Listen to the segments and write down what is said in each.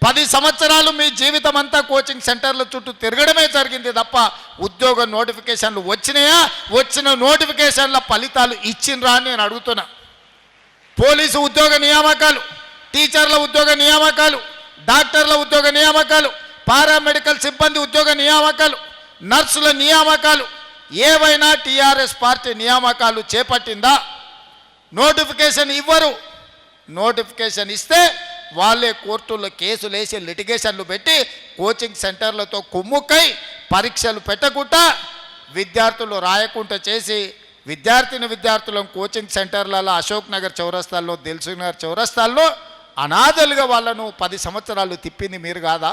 10 సంవత్సరాలు మీ జీవితం అంతా కోచింగ్ సెంటర్ల చుట్టూ తిరగడమే జరిగింది తప్ప ఉద్యోగ నోటిఫికేషన్లు వచ్చినాయా? వచ్చిన నోటిఫికేషన్ల ఫలితాలు ఇచ్చిండ్రా అని నేను అడుగుతున్నా. పోలీసు ఉద్యోగ నియామకాలు, టీచర్ల ఉద్యోగ నియామకాలు, డాక్టర్ల ఉద్యోగ నియామకాలు, పారామెడికల్ సిబ్బంది ఉద్యోగ నియామకాలు, నర్సుల నియామకాలు ఏవైనా టీఆర్ఎస్ పార్టీ నియామకాలు చేపట్టిందా? నోటిఫికేషన్ ఇవ్వరు. నోటిఫికేషన్ ఇస్తే వాళ్ళే కోర్టుల్లో కేసులు వేసి లిటిగేషన్లు పెట్టి కోచింగ్ సెంటర్లతో కుమ్ముక్కై పరీక్షలు పెట్టకుండా విద్యార్థులు రాయకుండా చేసి విద్యార్థులను కోచింగ్ సెంటర్లలో అశోక్ నగర్ చౌరస్తాల్లో, దిల్సుఖ్ నగర్ చౌరస్తాల్లో అనాథలుగా వాళ్ళను 10 సంవత్సరాలు తిప్పింది మీరు కాదా?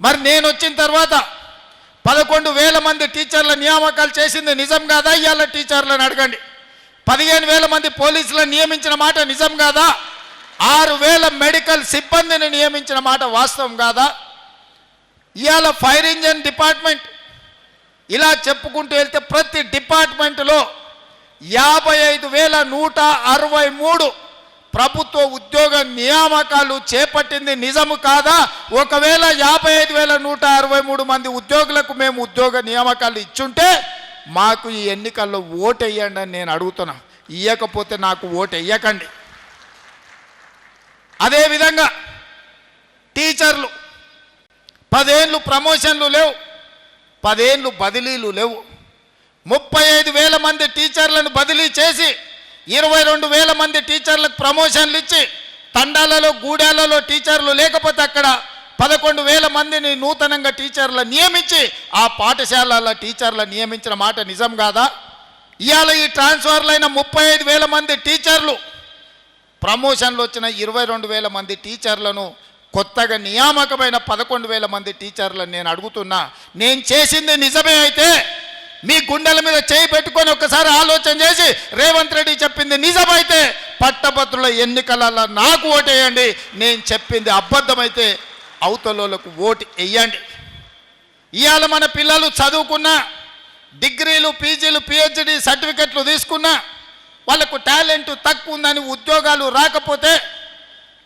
మరి నేను వచ్చిన తర్వాత 11,000 మంది టీచర్ల నియామకాలు చేసింది నిజం కాదా? ఇవాళ టీచర్లను అడగండి. 15,000 మంది పోలీసులను నియమించిన మాట నిజం కాదా? 6,000 మెడికల్ సిబ్బందిని నియమించిన మాట వాస్తవం కాదా? ఇవాళ ఫైర్ ఇంజన్ డిపార్ట్మెంట్ ఇలా చెప్పుకుంటూ వెళ్తే ప్రతి డిపార్ట్మెంట్లో 55,163 ప్రభుత్వ ఉద్యోగ నియామకాలు చేపట్టింది నిజము కాదా? ఒకవేళ 55,163 మంది ఉద్యోగులకు మేము ఉద్యోగ నియామకాలు ఇచ్చుంటే మాకు ఈ ఎన్నికల్లో ఓటు వేయండి అని నేను అడుగుతున్నా. ఇవ్వకపోతే నాకు ఓటు వేయకండి. అదేవిధంగా టీచర్లు 10 ఏళ్ళు ప్రమోషన్లు లేవు, 10 ఏళ్ళు బదిలీలు లేవు. 35,000 మంది టీచర్లను బదిలీ చేసి 22,000 మంది టీచర్లకు ప్రమోషన్లు ఇచ్చి తండాలలో, గూడాలలో టీచర్లు లేకపోతే అక్కడ 11,000 మందిని నూతనంగా టీచర్లు నియమించి ఆ పాఠశాలల టీచర్లు నియమించిన మాట నిజం కాదా? ఇవాళ ఈ ట్రాన్స్ఫర్లైన 35,000 మంది టీచర్లు, ప్రమోషన్లు వచ్చిన 22,000 మంది టీచర్లను, కొత్తగా నియామకమైన 11,000 మంది టీచర్లను నేను అడుగుతున్నా. నేను చేసింది నిజమే అయితే మీ గుండెల మీద చేయి పెట్టుకొని ఒక్కసారి ఆలోచన చేసి రేవంత్ రెడ్డి చెప్పింది నిజమైతే పట్టభద్రుల ఎన్నికలలో నాకు ఓటు వేయండి. నేను చెప్పింది అబద్ధమైతే అవతలకు ఓటు వేయండి. ఇవాళ మన పిల్లలు చదువుకున్నా, డిగ్రీలు, పీజీలు, పిహెచ్డి సర్టిఫికెట్లు తీసుకున్నా వాళ్ళకు టాలెంట్ తక్కువ ఉందని ఉద్యోగాలు రాకపోతే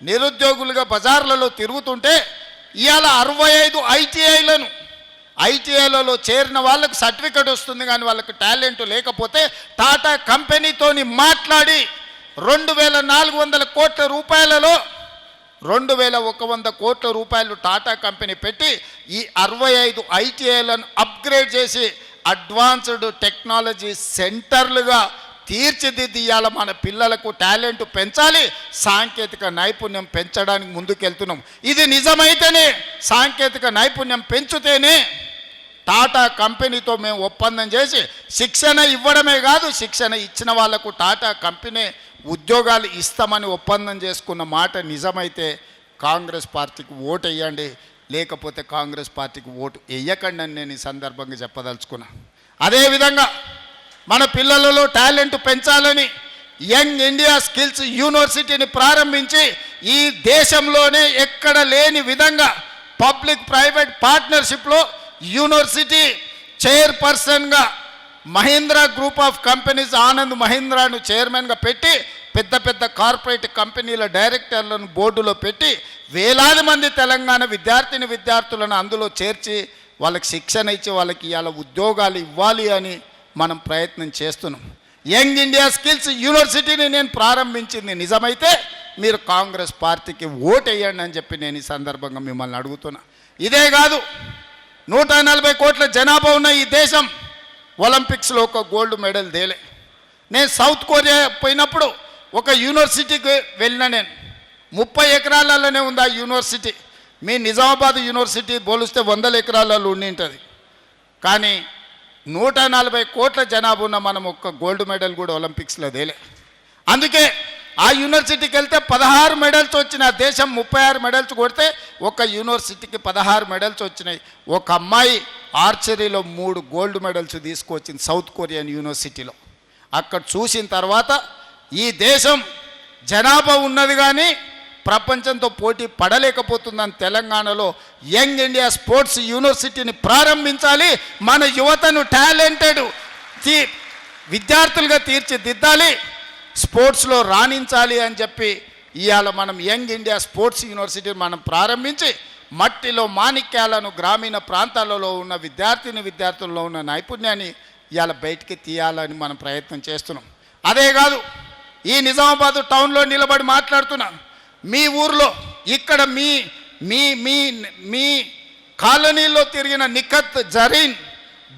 నిరుద్యోగులుగా బజార్లలో తిరుగుతుంటే ఇవాళ 65 ఐటీఐలలో చేరిన వాళ్ళకు సర్టిఫికెట్ వస్తుంది కానీ వాళ్ళకు టాలెంట్ లేకపోతే టాటా కంపెనీతోని మాట్లాడి 2,400 కోట్ల రూపాయలలో 2,100 కోట్ల రూపాయలు టాటా కంపెనీ పెట్టి ఈ 65 ఐటీఐలను అప్గ్రేడ్ చేసి అడ్వాన్స్డ్ టెక్నాలజీ సెంటర్లుగా తీర్చిదిద్ది ఇవాళ మన పిల్లలకు టాలెంట్ పెంచాలి, సాంకేతిక నైపుణ్యం పెంచడానికి ముందుకెళ్తున్నాం. ఇది నిజమైతేనే, సాంకేతిక నైపుణ్యం పెంచుతేనే టాటా కంపెనీతో మేము ఒప్పందం చేసి శిక్షణ ఇవ్వడమే కాదు, శిక్షణ ఇచ్చిన వాళ్లకు టాటా కంపెనీ ఉద్యోగాలు ఇస్తామని ఒప్పందం చేసుకున్న మాట నిజమైతే కాంగ్రెస్ పార్టీకి ఓటు వేయండి, లేకపోతే కాంగ్రెస్ పార్టీకి ఓటు వేయకండి అని నేను ఈ సందర్భంగా చెప్పదలుచుకున్నా. అదేవిధంగా మన పిల్లలలో టాలెంట్ పెంచాలని యంగ్ ఇండియా స్కిల్స్ యూనివర్సిటీని ప్రారంభించి ఈ దేశంలోనే ఎక్కడ లేని విధంగా పబ్లిక్ ప్రైవేట్ పార్ట్నర్షిప్లో యూనివర్సిటీ చైర్పర్సన్గా Mahindra group of companies Anand మహీంద్రాను చైర్మన్గా పెట్టి పెద్ద పెద్ద కార్పొరేట్ కంపెనీల డైరెక్టర్లను బోర్డులో పెట్టి వేలాది మంది తెలంగాణ విద్యార్థులను అందులో చేర్చి వాళ్ళకి శిక్షణ ఇచ్చి వాళ్ళకి ఇవాళ ఉద్యోగాలు ఇవ్వాలి అని మనం ప్రయత్నం చేస్తున్నాం. యంగ్ ఇండియా స్కిల్స్ యూనివర్సిటీని నేను ప్రారంభించింది నిజమైతే మీరు కాంగ్రెస్ పార్టీకి ఓటు వేయండి అని చెప్పి నేను ఈ సందర్భంగా మిమ్మల్ని అడుగుతున్నా. ఇదే కాదు, 140 కోట్ల జనాభా ఉన్న ఈ దేశం ఒలింపిక్స్లో ఒక గోల్డ్ మెడల్ తేలే. నేను సౌత్ కొరియా పోయినప్పుడు ఒక యూనివర్సిటీకి వెళ్ళిన, నేను 30 ఎకరాలలోనే ఉంది ఆ యూనివర్సిటీ. మీ నిజామాబాద్ యూనివర్సిటీ పోలిస్తే 100 ఎకరాలలో ఉండి ఉంటుంది. కానీ 140 కోట్ల జనాభా ఉన్న మనం ఒక్క గోల్డ్ మెడల్ కూడా ఒలింపిక్స్లో తేలే. అందుకే ఆ యూనివర్సిటీకి వెళ్తే 16 మెడల్స్ వచ్చినాయి. దేశం 36 మెడల్స్ కొడితే ఒక యూనివర్సిటీకి 16 మెడల్స్ వచ్చినాయి. ఒక అమ్మాయి ఆర్చరీలో 3 గోల్డ్ మెడల్స్ తీసుకొచ్చింది సౌత్ కొరియన్ యూనివర్సిటీలో. అక్కడ చూసిన తర్వాత ఈ దేశం జనాభా ఉన్నది కానీ ప్రపంచంతో పోటీ పడలేకపోతుందని తెలంగాణలో యంగ్ ఇండియా స్పోర్ట్స్ యూనివర్సిటీని ప్రారంభించాలి, మన యువతను టాలెంటెడ్ విద్యార్థులుగా తీర్చిదిద్దాలి, స్పోర్ట్స్లో రాణించాలి అని చెప్పి ఇవాళ మనం యంగ్ ఇండియా స్పోర్ట్స్ యూనివర్సిటీని మనం ప్రారంభించి మట్టిలో మాణిక్యాలను గ్రామీణ ప్రాంతాలలో ఉన్న విద్యార్థుల్లో ఉన్న నైపుణ్యాన్ని ఇవాళ బయటికి తీయాలని మనం ప్రయత్నం చేస్తున్నాం. అదే కాదు, ఈ నిజామాబాద్ టౌన్లో నిలబడి మాట్లాడుతున్నా, మీ ఊర్లో ఇక్కడ మీ మీ మీ మీ కాలనీలో తిరిగిన నిఖత్ జరీన్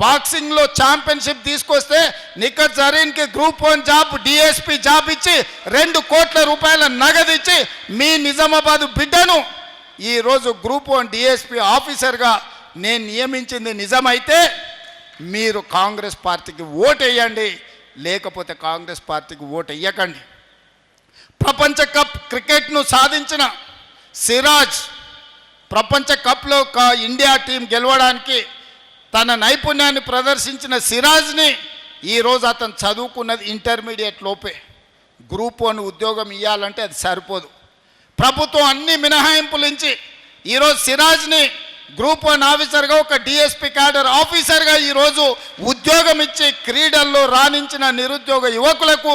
బాక్సింగ్లో ఛాంపియన్షిప్ తీసుకొస్తే నిఖత్ జరీన్కి గ్రూప్ 1 జాబ్ డిఎస్పి జాబ్ ఇచ్చి 2 కోట్ల రూపాయల నగదు ఇచ్చి మీ నిజామాబాద్ బిడ్డను ఈరోజు గ్రూప్ 1 డిఎస్పి ఆఫీసర్గా నేను నియమించింది నిజమైతే మీరు కాంగ్రెస్ పార్టీకి ఓటు వేయండి, లేకపోతే కాంగ్రెస్ పార్టీకి ఓటు వేయకండి. ప్రపంచ కప్ క్రికెట్ను సాధించిన సిరాజ్ ప్రపంచ కప్లో ఇండియా టీం గెలవడానికి తన నైపుణ్యాన్ని ప్రదర్శించిన సిరాజ్ని ఈరోజు అతను చదువుకున్నది ఇంటర్మీడియట్ లోపే. గ్రూప్ 1 ఉద్యోగం ఇవ్వాలంటే అది సరిపోదు. ప్రభుత్వం అన్ని మినహాయింపులు ఇచ్చి ఈరోజు సిరాజ్ని గ్రూప్ 1 ఆఫీసర్గా ఒక డిఎస్పి క్యాడర్ ఆఫీసర్గా ఈరోజు ఉద్యోగం ఇచ్చి క్రీడల్లో రాణించిన నిరుద్యోగ యువకులకు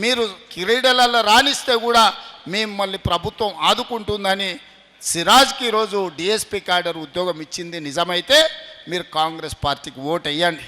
మీరు క్రీడలలో రాణిస్తే కూడా మిమ్మల్ని ప్రభుత్వం ఆదుకుంటుందని సిరాజ్కి ఈరోజు డిఎస్పి క్యాడర్ ఉద్యోగం ఇచ్చింది నిజమైతే మీరు కాంగ్రెస్ పార్టీకి ఓటు వేయండి.